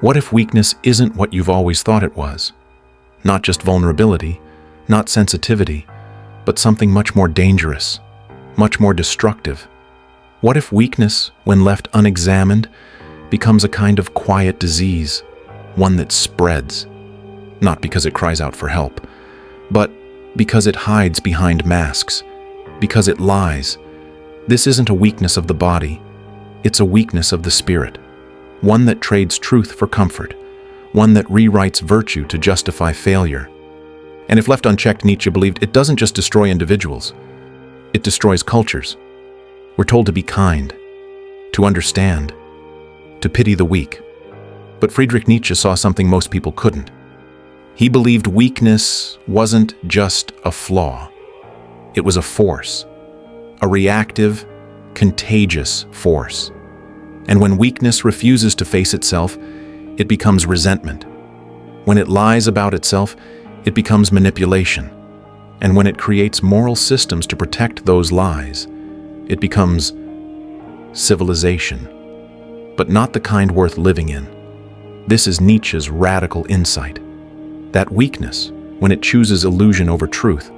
What if weakness isn't what you've always thought it was? Not just vulnerability, not sensitivity, but something much more dangerous, much more destructive. What if weakness, when left unexamined, becomes a kind of quiet disease, one that spreads, not because it cries out for help, but because it hides behind masks, because it lies? This isn't a weakness of the body, it's a weakness of the spirit, one that trades truth for comfort, one that rewrites virtue to justify failure. And if left unchecked, Nietzsche believed, it doesn't just destroy individuals, it destroys cultures. We're told to be kind, to understand, to pity the weak. But Friedrich Nietzsche saw something most people couldn't. He believed weakness wasn't just a flaw. It was a force, a reactive, contagious force. And when weakness refuses to face itself, it becomes resentment. When it lies about itself, it becomes manipulation. And when it creates moral systems to protect those lies, it becomes civilization, but not the kind worth living in. This is Nietzsche's radical insight. That weakness, when it chooses illusion over truth,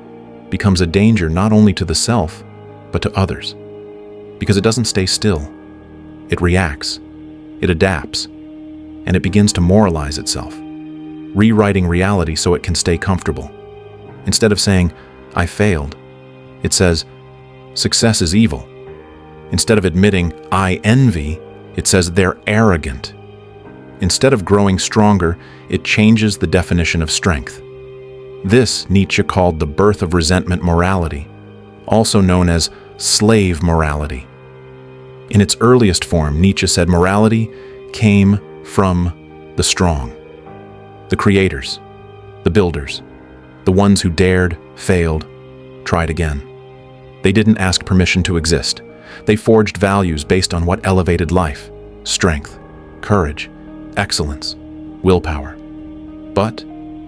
becomes a danger not only to the self, but to others. Because it doesn't stay still. It reacts, it adapts, and it begins to moralize itself, rewriting reality so it can stay comfortable. Instead of saying, I failed, it says, success is evil. Instead of admitting, I envy, it says they're arrogant. Instead of growing stronger, it changes the definition of strength. This Nietzsche called the birth of resentment morality, also known as slave morality. In its earliest form, Nietzsche said morality came from the strong, the creators, the builders, the ones who dared, failed, tried again. They didn't ask permission to exist. They forged values based on what elevated life: strength, courage, excellence, willpower. But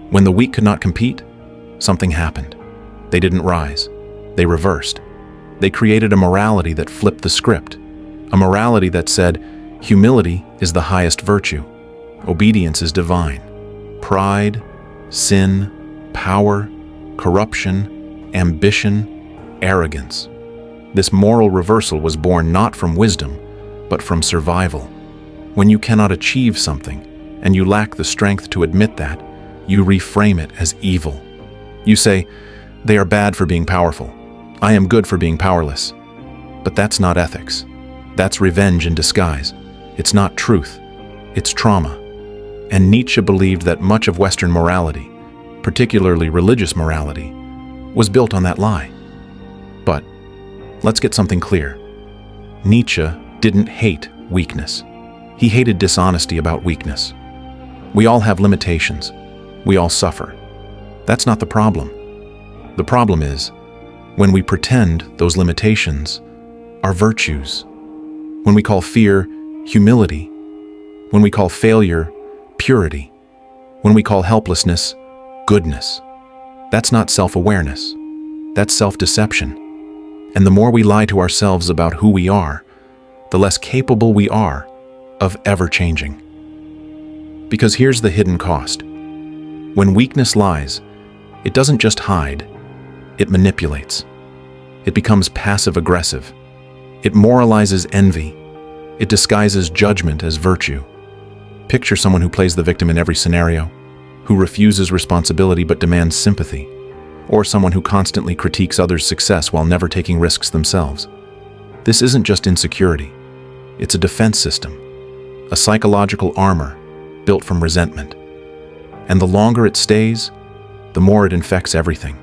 when the weak could not compete, something happened. They didn't rise. They reversed. They created a morality that flipped the script, a morality that said, humility is the highest virtue, obedience is divine, pride, sin, power, corruption, ambition, arrogance. This moral reversal was born not from wisdom, but from survival. When you cannot achieve something, and you lack the strength to admit that, you reframe it as evil. You say, they are bad for being powerful. I am good for being powerless. But that's not ethics. That's revenge in disguise. It's not truth. It's trauma. And Nietzsche believed that much of Western morality, particularly religious morality, was built on that lie. But let's get something clear. Nietzsche didn't hate weakness. He hated dishonesty about weakness. We all have limitations. We all suffer. That's not the problem. The problem is when we pretend those limitations are virtues. When we call fear humility. When we call failure purity. When we call helplessness goodness. That's not self-awareness. That's self-deception. And the more we lie to ourselves about who we are, the less capable we are of ever changing. Because here's the hidden cost. When weakness lies, it doesn't just hide, it manipulates. It becomes passive-aggressive. It moralizes envy. It disguises judgment as virtue. Picture someone who plays the victim in every scenario, who refuses responsibility but demands sympathy, or someone who constantly critiques others' success while never taking risks themselves. This isn't just insecurity. It's a defense system, a psychological armor built from resentment. And the longer it stays, the more it infects everything.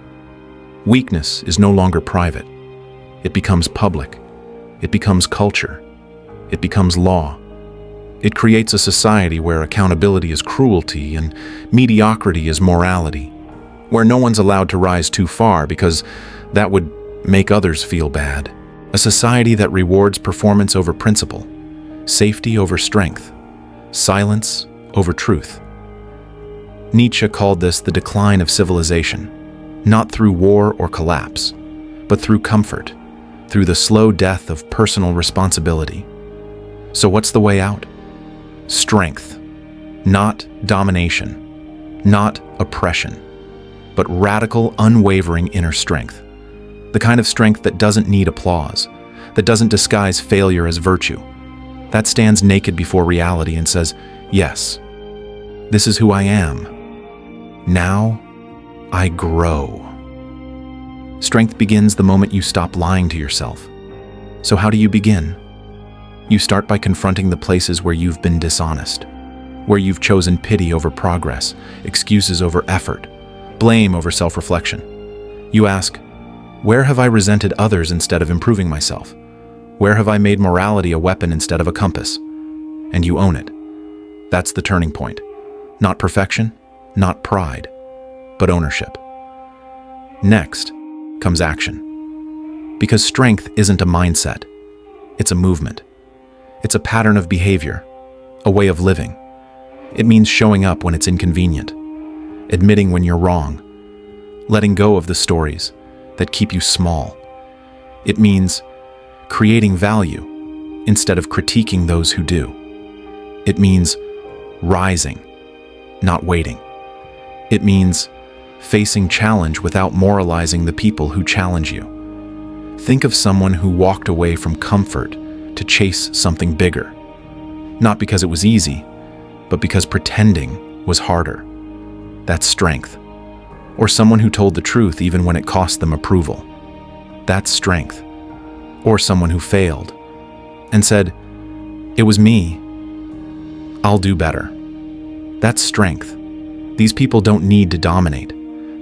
Weakness is no longer private. It becomes public. It becomes culture. It becomes law. It creates a society where accountability is cruelty and mediocrity is morality, where no one's allowed to rise too far because that would make others feel bad. A society that rewards performance over principle, safety over strength, silence over truth. Nietzsche called this the decline of civilization, not through war or collapse, but through comfort, through the slow death of personal responsibility. So what's the way out? Strength. Not domination, not oppression, but radical, unwavering inner strength. The kind of strength that doesn't need applause, that doesn't disguise failure as virtue, that stands naked before reality and says, yes, this is who I am. Now I grow. Strength begins the moment you stop lying to yourself. So how do you begin? You start by confronting the places where you've been dishonest, where you've chosen pity over progress, excuses over effort, blame over self-reflection. You ask, where have I resented others instead of improving myself? Where have I made morality a weapon instead of a compass? And you own it. That's the turning point. Not perfection, not pride, but ownership. Next comes action. Because strength isn't a mindset, it's a movement. It's a pattern of behavior, a way of living. It means showing up when it's inconvenient, admitting when you're wrong, letting go of the stories that keep you small. It means creating value instead of critiquing those who do. It means rising, not waiting. It means facing challenge without moralizing the people who challenge you. Think of someone who walked away from comfort to chase something bigger, not because it was easy, but because pretending was harder. That's strength. Or someone who told the truth even when it cost them approval. That's strength. Or someone who failed and said, it was me, I'll do better. That's strength. These people don't need to dominate.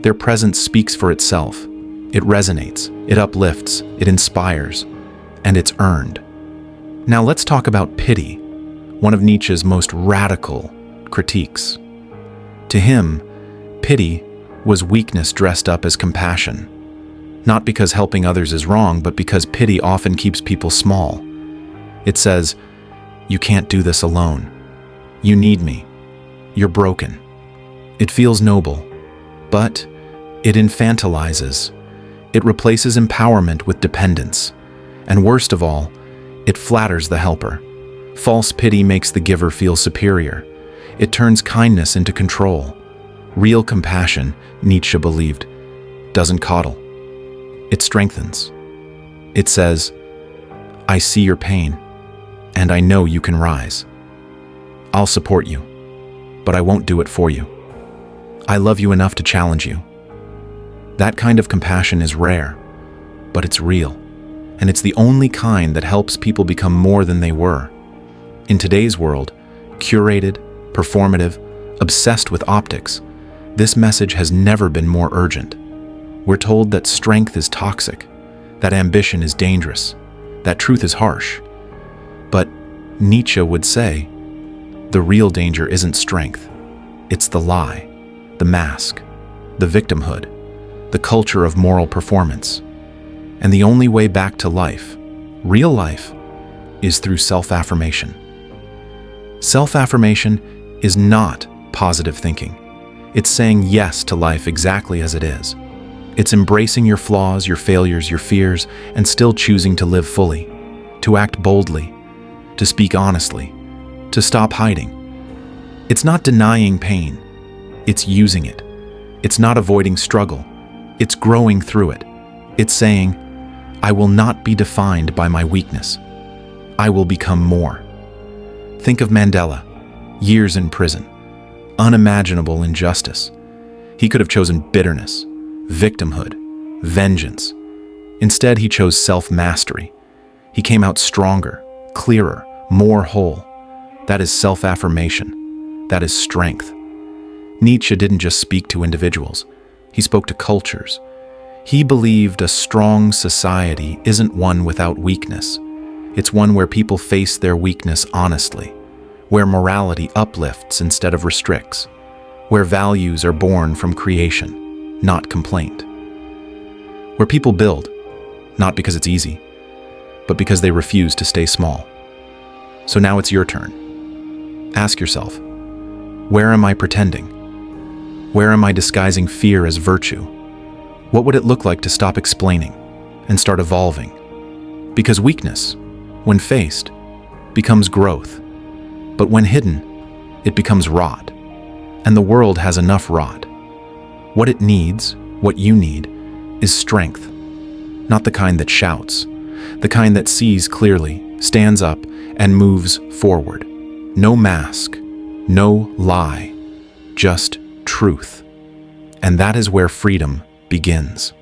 Their presence speaks for itself. It resonates, it uplifts, it inspires, and it's earned. Now let's talk about pity, one of Nietzsche's most radical critiques. To him, pity was weakness dressed up as compassion. Not because helping others is wrong, but because pity often keeps people small. It says, you can't do this alone. You need me. You're broken. It feels noble, but it infantilizes. It replaces empowerment with dependence. And worst of all, it flatters the helper. False pity makes the giver feel superior. It turns kindness into control. Real compassion, Nietzsche believed, doesn't coddle. It strengthens. It says, I see your pain, and I know you can rise. I'll support you, but I won't do it for you. I love you enough to challenge you. That kind of compassion is rare, but it's real, and it's the only kind that helps people become more than they were. In today's world, curated, performative, obsessed with optics, this message has never been more urgent. We're told that strength is toxic, that ambition is dangerous, that truth is harsh. But Nietzsche would say, the real danger isn't strength. It's the lie, the mask, the victimhood, the culture of moral performance. And the only way back to life, real life, is through self-affirmation. Self-affirmation is not positive thinking. It's saying yes to life exactly as it is. It's embracing your flaws, your failures, your fears, and still choosing to live fully, to act boldly, to speak honestly, to stop hiding. It's not denying pain. It's using it. It's not avoiding struggle. It's growing through it. It's saying, I will not be defined by my weakness. I will become more. Think of Mandela, years in prison, unimaginable injustice. He could have chosen bitterness, victimhood, vengeance. Instead, he chose self-mastery. He came out stronger, clearer, more whole. That is self-affirmation. That is strength. Nietzsche didn't just speak to individuals. He spoke to cultures. He believed a strong society isn't one without weakness. It's one where people face their weakness honestly, where morality uplifts instead of restricts, where values are born from creation, not complaint, where people build, not because it's easy, but because they refuse to stay small. So now it's your turn. Ask yourself, where am I pretending? Where am I disguising fear as virtue? What would it look like to stop explaining and start evolving? Because weakness, when faced, becomes growth. But when hidden, it becomes rot. And the world has enough rot. What it needs, what you need, is strength. Not the kind that shouts, the kind that sees clearly, stands up, and moves forward. No mask, no lie, just truth. And that is where freedom begins.